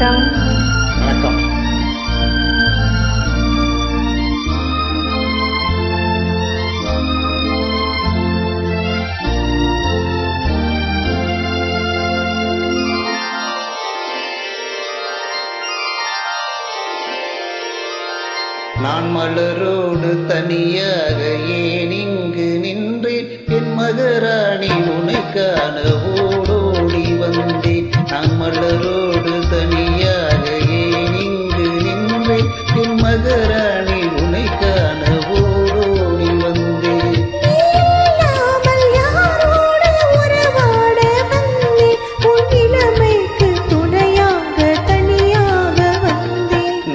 வணக்கம். வணக்கம். நான் மலரோடு தனியாக ஏன் இங்கு நின்றேன், என் மகராணி உன்னை காண ஓடோடி வந்தேன். நான் மலரோடு தனியாக ஏன் இங்கு நின்றேன், என் மகராணி உன்னை காண ஓடோடி வந்தேன்.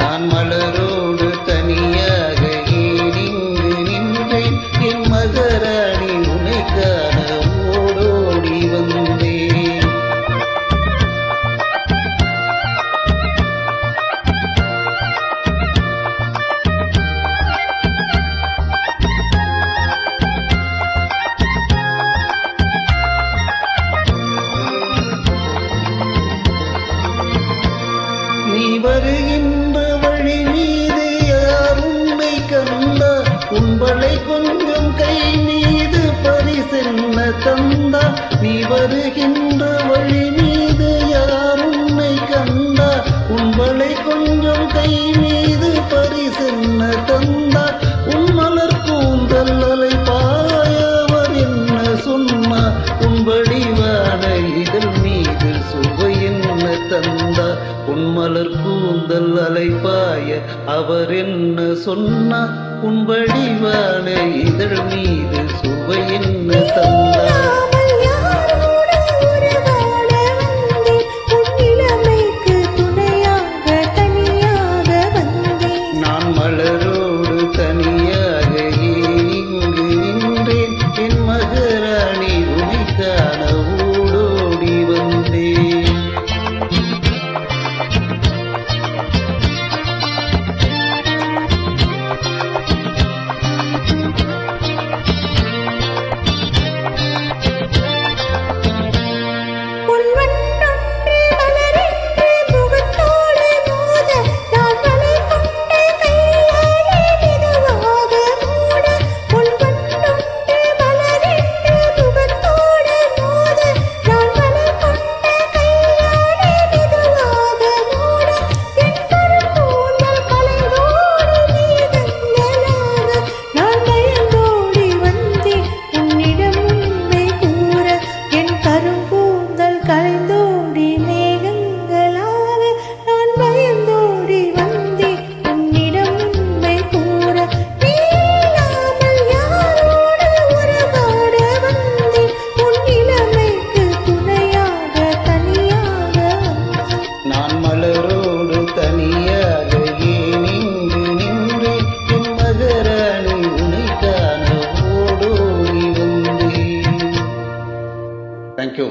நான் மலரோடு தனியாக ஏன் இங்கு நின்றேன், என் மகராணி உன்னை காண ஓடோடி வந்தேன். நீ வருகின்ற வழி மீது யார் உன்னை கண்டா, உங்களை கொஞ்சம் கை மீது பரிசென்ன தந்தா. நீ வருகின்ற வழி மீது யார் உன்னை கண்டா, உங்களை கொஞ்சம் கை மீது பரிசென்ன தந்தா. உன் மலர் கூந்தல் அலை பாயவர் என்ன சொன்னா, உன் வடிவான இதழ் மீது சுவை என்ன தந்தா. உன் மலர் கூந்தல் அலைப்பாய அவர் என்ன சொன்னார், உன் வடிவான இதழ் மீது சுவை என்ன தந்தார். நான் மலரோடு தனியாக ஏன் இங்கு நின்றேன், என் மகராணி உன்னை காண ஓடோடி வந்தேன். நான் மலரோடு தனியாக ஏன் இங்கு நின்றேன், என் மகராணி உன்னை காண ஓடோடி வந்தேன். தேங்க்யூ.